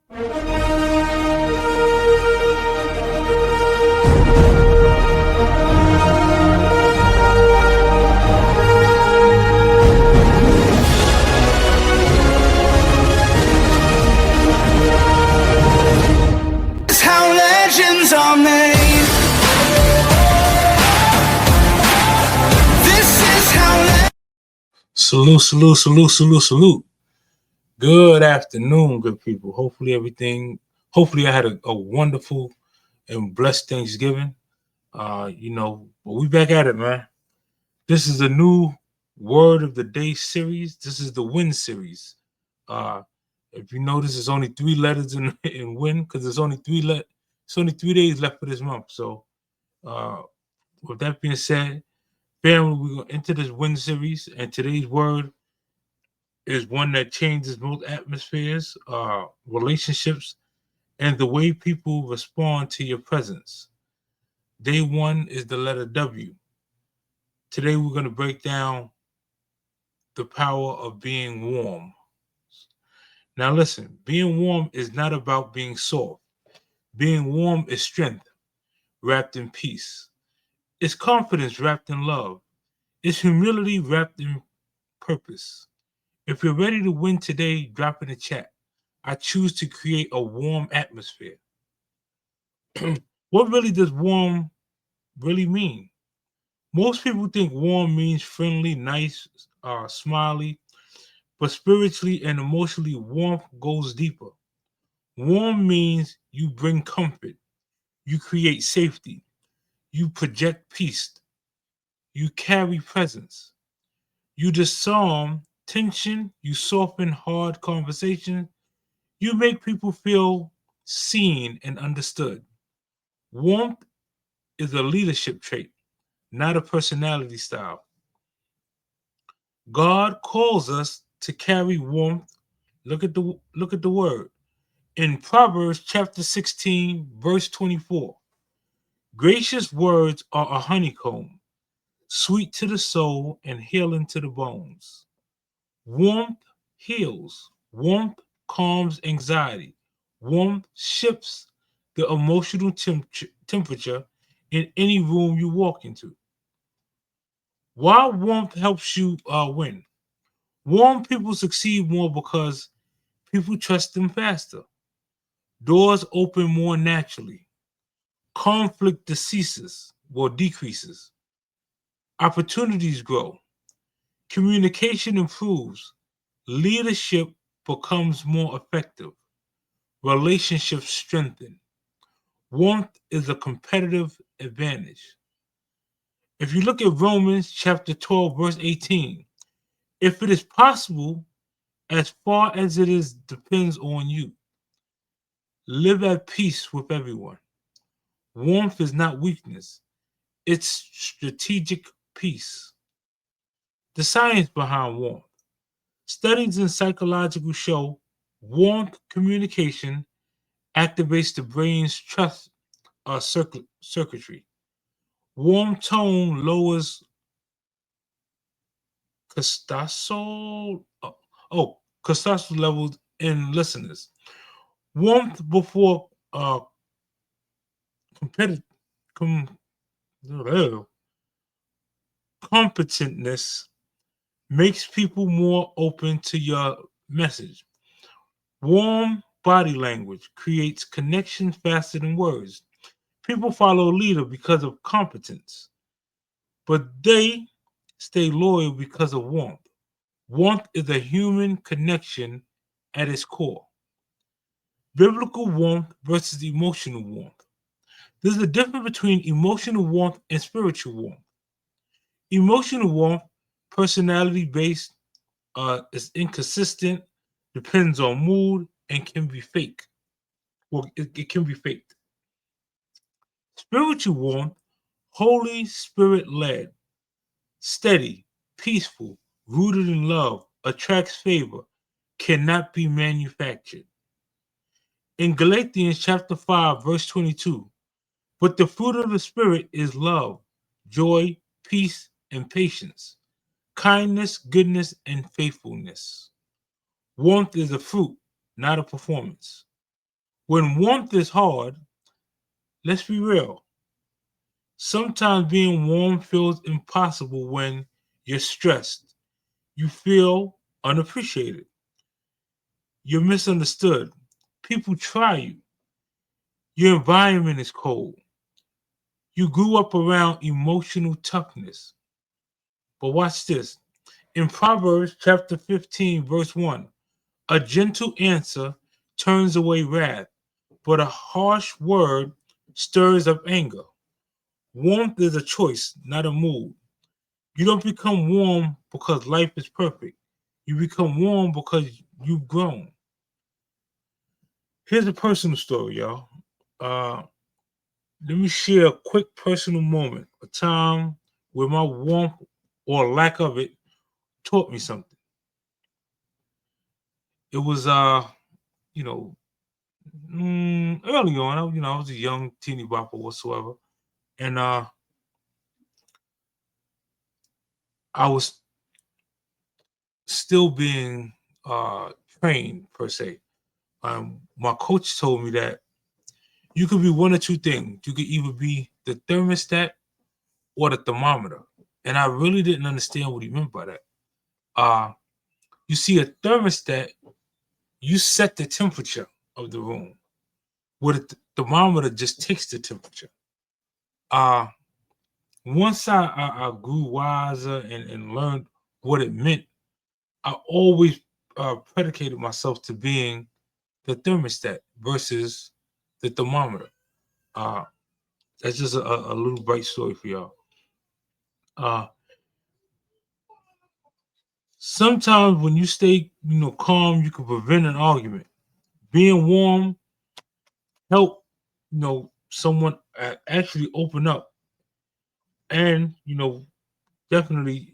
It's how legends are made. This is how. Salute, salute, salute, salute, salute. Good afternoon, good people. Hopefully I had a wonderful and blessed Thanksgiving. But we back at it, man. This is a new Word of the Day series. This is the Win series. If you notice, it's only 3 letters in Win because it's only 3 days left for this month. So, with that being said, family, we're gonna enter this Win series, and today's word is one that changes both atmospheres, relationships, and the way people respond to your presence. Day one is the letter W. Today we're going to break down the power of being warm. Now listen, being warm is not about being soft. Being warm is strength wrapped in peace. It's confidence wrapped in love. It's humility wrapped in purpose. If you're ready to win today, drop in the chat. I choose to create a warm atmosphere. What really does warm really mean? Most people think warm means friendly, nice, smiley, but spiritually and emotionally, warmth goes deeper. Warm means you bring comfort, you create safety, you project peace, you carry presence, you disarm tension, you soften hard conversation, you make people feel seen and understood. Warmth is a leadership trait, not a personality style. God calls us to carry warmth. Look at the word. In Proverbs chapter 16, verse 24. Gracious words are a honeycomb, sweet to the soul and healing to the bones. Warmth heals. Warmth calms anxiety. Warmth shifts the emotional temperature in any room you walk into. Why warmth helps you win? Warm people succeed more because people trust them faster. Doors open more naturally. Conflict decreases. Opportunities grow. Communication improves. Leadership becomes more effective. Relationships strengthen. Warmth is a competitive advantage. If you look at Romans chapter 12, verse 18, if it is possible, as far as it is depends on you, live at peace with everyone. Warmth is not weakness, it's strategic peace. The science behind warmth. Studies in psychological show warmth communication activates the brain's trust circuitry. Warm tone lowers cortisol, cortisol levels in listeners. Warmth before competitive competentness makes people more open to your message. Warm body language creates connection faster than words. People follow a leader because of competence, but they stay loyal because of warmth. Warmth is a human connection at its core. Biblical warmth versus emotional warmth. There's a difference between emotional warmth and spiritual warmth. Emotional warmth, personality based, is inconsistent, depends on mood, and can be fake. Well, it can be faked. Spiritual warmth, Holy Spirit led, steady, peaceful, rooted in love, attracts favor, cannot be manufactured. In Galatians chapter 5, verse 22, but the fruit of the Spirit is love, joy, peace, and patience, kindness, goodness, and faithfulness. Warmth is a fruit, not a performance. When warmth is hard, let's be real. Sometimes being warm feels impossible when you're stressed. You feel unappreciated. You're misunderstood. People try you. Your environment is cold. You grew up around emotional toughness. But watch this. In Proverbs chapter 15, verse 1, a gentle answer turns away wrath, but a harsh word stirs up anger. Warmth is a choice, not a mood. You don't become warm because life is perfect. You become warm because you've grown. Here's a personal story, y'all. Uh, Let me share a quick personal moment, a time where my warmth or lack of it taught me something. It was you know, early on. I was a young teeny bopper whatsoever, and I was still being trained per se. My coach told me that you could be one or two things. You could either be the thermostat or the thermometer, and I really didn't understand what he meant by that. Uh, you see, a thermostat, you set the temperature of the room, where the thermometer just takes the temperature. Uh, Once I grew wiser and learned what it meant, I always predicated myself to being the thermostat versus the thermometer. Uh, that's just a little bright story for y'all. Uh, Sometimes when you stay, calm, you can prevent an argument. Being warm help, someone actually open up, and definitely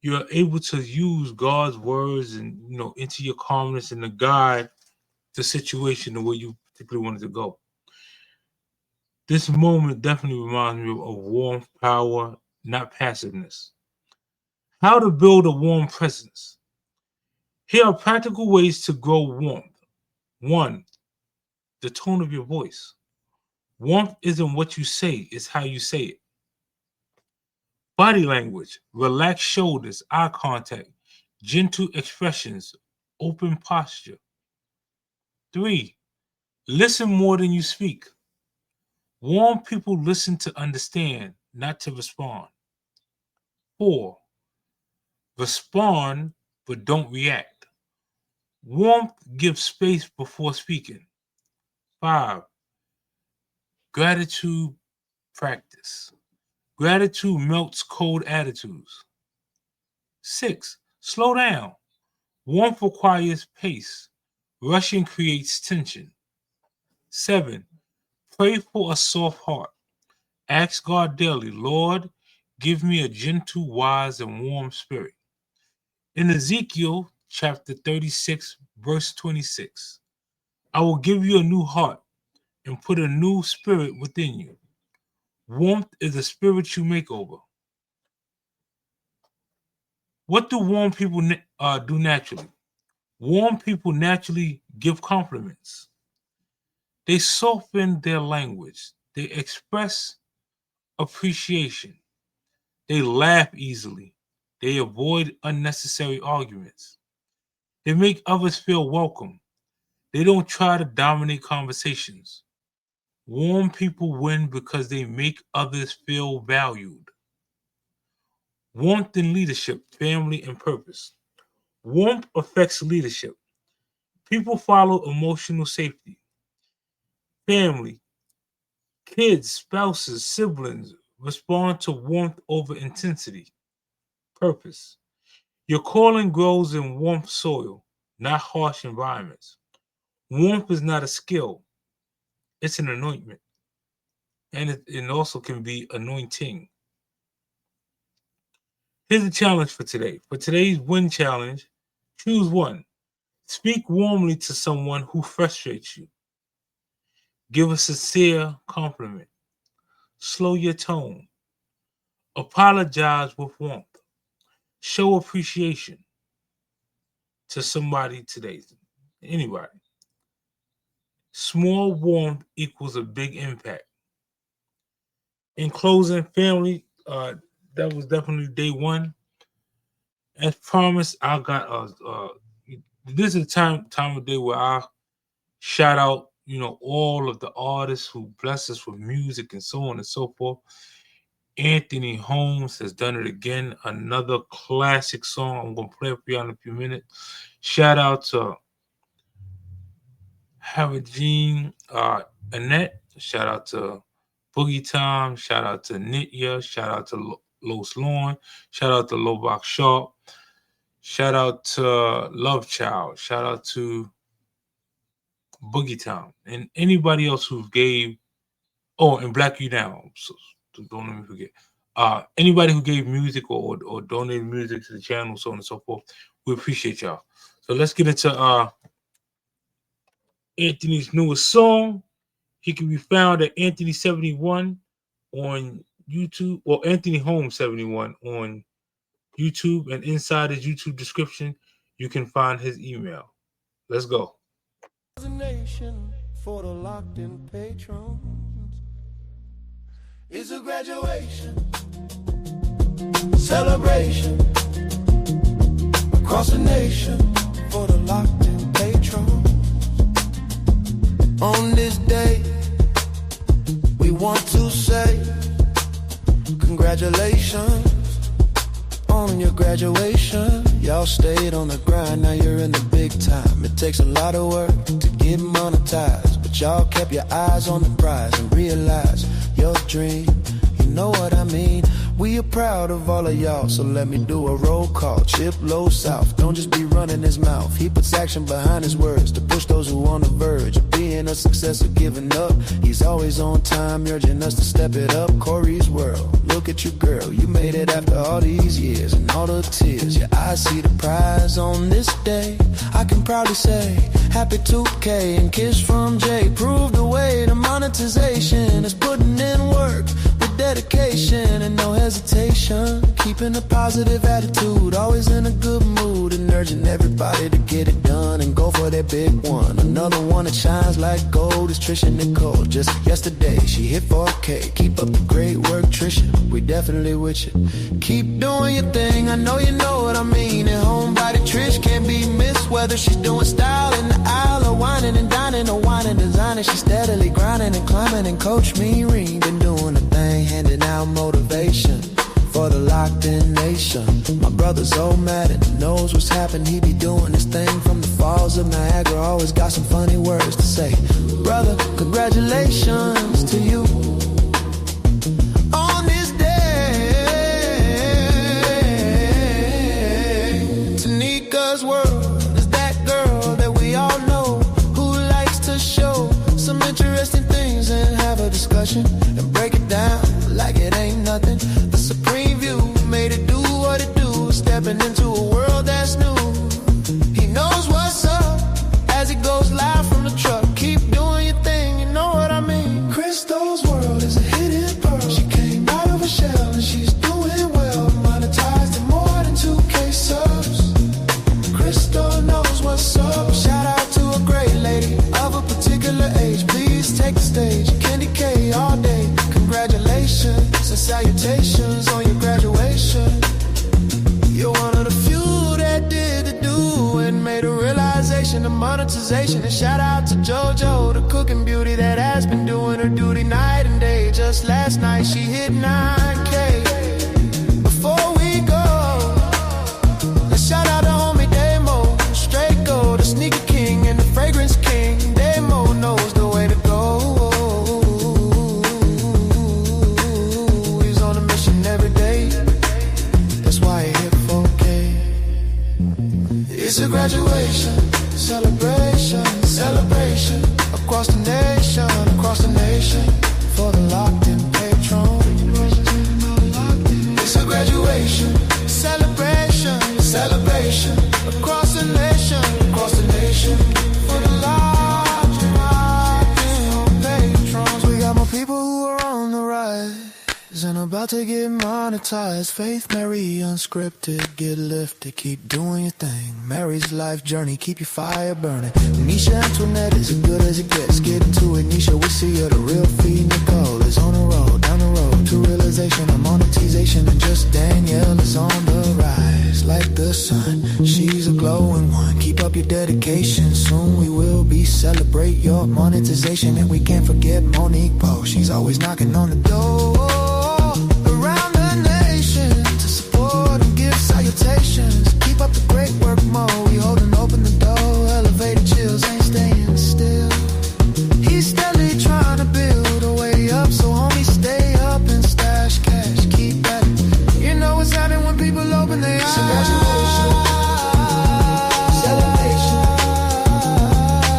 you're able to use God's words and into your calmness and to guide the situation the way you particularly wanted to go. This moment definitely reminds me of warmth, power, not passiveness. How to build a warm presence. Here are practical ways to grow warmth. One, the tone of your voice. Warmth isn't what you say, it's how you say it. Body language, relaxed shoulders, eye contact, gentle expressions, open posture. Three, listen more than you speak. Warm people listen to understand, not to respond. Four, respond but don't react. Warmth gives space before speaking. Five, gratitude practice. Gratitude melts cold attitudes. Six, slow down. Warmth requires pace. Rushing creates tension. Seven, pray for a soft heart. Ask God daily, Lord, give me a gentle, wise, and warm spirit. In Ezekiel chapter 36, verse 26, I will give you a new heart and put a new spirit within you. Warmth is a spiritual makeover. What do warm people do naturally? Warm people naturally give compliments. They soften their language. They express appreciation. They laugh easily. They avoid unnecessary arguments. They make others feel welcome. They don't try to dominate conversations. Warm people win because they make others feel valued. Warmth in leadership, family, and purpose. Warmth affects leadership. People follow emotional safety. Family, kids, spouses, siblings respond to warmth over intensity. Purpose. Your calling grows in warm soil, not harsh environments. Warmth is not a skill, it's an anointment. And it also can be anointing. Here's a challenge for today. For today's win challenge, choose one. Speak warmly to someone who frustrates you. Give a sincere compliment. Slow your tone. Apologize with warmth. Show appreciation to somebody today. Anybody. small warmth equals a big impact. In closing, family, that was definitely day one. As promised, I got this is a time of day where I shout out, all of the artists who bless us with music and so on and so forth. Anthony Holmes has done it again. Another classic song. I'm gonna play it for you in a few minutes. Shout out to Havajine Annette. Shout out to Boogie Time. Shout out to Nitya. Shout out to Los Lauren. Shout out to Lobach Sharp. Shout out to Love Child. Shout out to Boogie Town and anybody else who gave. Oh, and Black You Down. So don't let me forget. Anybody who gave music or donated music to the channel, so on and so forth, we appreciate y'all. So let's get into Anthony's newest song. He can be found at Anthony71 on YouTube, or Anthony Holmes 71 on YouTube, and inside his YouTube description, you can find his email. Let's go. For the locked in patrons, it's a graduation celebration across the nation for the locked in patrons. On this day, we want to say congratulations on your graduation. Y'all stayed on the grind, now you're in the big time. It takes a lot of work to get monetized, but y'all kept your eyes on the prize and realized your dream. You know what I mean? We are proud of all of y'all, so let me do a roll call. Chip low south, don't just be running his mouth. He puts action behind his words to push those who on the verge of being a success or giving up. He's always on time, urging us to step it up. Corey's world, look at you girl, you made it after all these years and all the tears. Your eyes see the prize on this day. I can proudly say happy 2K and kiss from Jay. Prove the way to monetization is putting in work with dedication and no hesitation. Keeping a positive attitude, always in a good mood, and urging everybody to get it done and go for their big one. Another one that shines like gold is Trisha Nicole. Just yesterday she hit 4K. Keep up the great work, Trisha, we definitely with you. Keep doing your thing, I know you know what I mean. And homebody Trish can't be missed, whether she's doing style in the aisle or whining and dining or whining designing. She's steadily grinding and climbing, and Coach Mean been doing a thing, handing out motivation for the locked in nation. My brother's old mad and knows what's happened. He be doing his thing from the falls of Niagara. Always got some funny words to say. Brother, congratulations to you on this day. Tanika's world is that girl that we all know, who likes to show some interesting things and have a discussion and break it down like it ain't nothing. The Supreme View made it do what it do, stepping into a world that's new. He knows what's up as he goes live from the truck. Keep doing your thing, you know what I mean. Crystal's world is a hidden pearl. She came out of a shell and she's doing well, monetized in more than 2K subs. Crystal knows what's up. Shout out to a great lady of a particular age. Please take the stage. Candy K all day. Congratulations and salutations on your graduation. You're one of the few that did the do and made a realization of monetization. And shout out to JoJo, the cooking beauty that has been doing her duty night and day. Just last night she hit 9K. Before we go, let's shout out to homie Damo, straight gold, the sneaker king and the fragrance king. Damo knows the way to go. It's a graduation, celebration, celebration across the nation, for the locked in patron. It's a graduation, celebration, celebration across the nation, for the locked in patrons. We got more people who are on the rise and about about to get monetized. Faith, Mary, unscripted, get lifted, keep doing your thing. Mary's life journey, keep your fire burning. Nisha Antoinette is as good as it gets. Get into it, Nisha, we see you. The real fee, Nicole is on the road, down the road to realization of monetization. And just Danielle is on the rise, like the sun. She's a glowing one. Keep up your dedication. Soon we will be celebrate your monetization. And we can't forget Monique Poe. She's always knocking on the door around the nation to support and give salutations. Keep up the great work, Mo. We holding open the door. Elevated chills ain't staying still. He's steadily trying to build a way up, so homie, stay up and stash cash. Keep at it. You know what's happening when people open their eyes. Congratulations. Celebration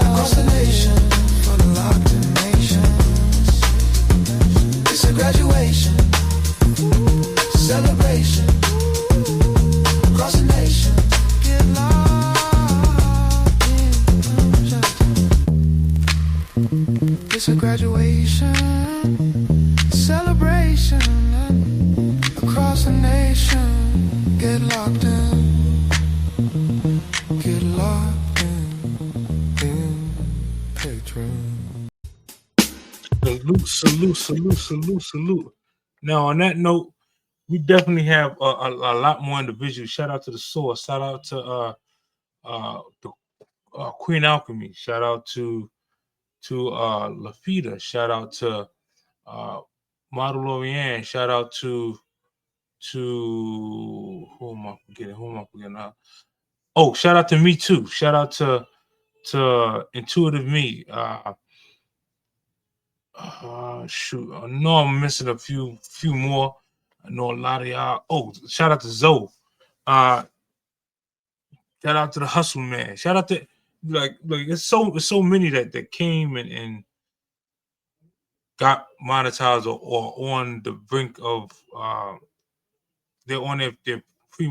across the nation for the locked-in nations. It's a graduation celebration across the nation. Get locked in. It's a graduation celebration across the nation. Get locked in. Get locked in Patreon. Salute. Now, on that note, we definitely have a lot more individuals. Shout out to the Source. Shout out to Queen Alchemy. Shout out to Lafita. Shout out to Model Lorianne. Shout out to who am I forgetting? Oh, shout out to Me Too. Shout out to Intuitive Me. Shoot, I know I'm missing a few more. I know a lot of y'all. Oh, shout out to Zoe. Shout out to the Hustle Man. Shout out to like it's so many that came and got monetized or on the brink of they're on their pre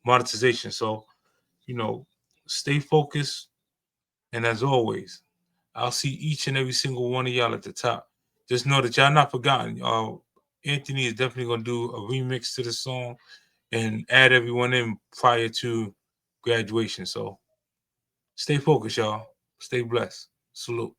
monetization. So, stay focused, and as always, I'll see each and every single one of y'all at the top. Just know that y'all not forgotten. Anthony is definitely gonna do a remix to the song and add everyone in prior to graduation. So stay focused, y'all. Stay blessed. Salute.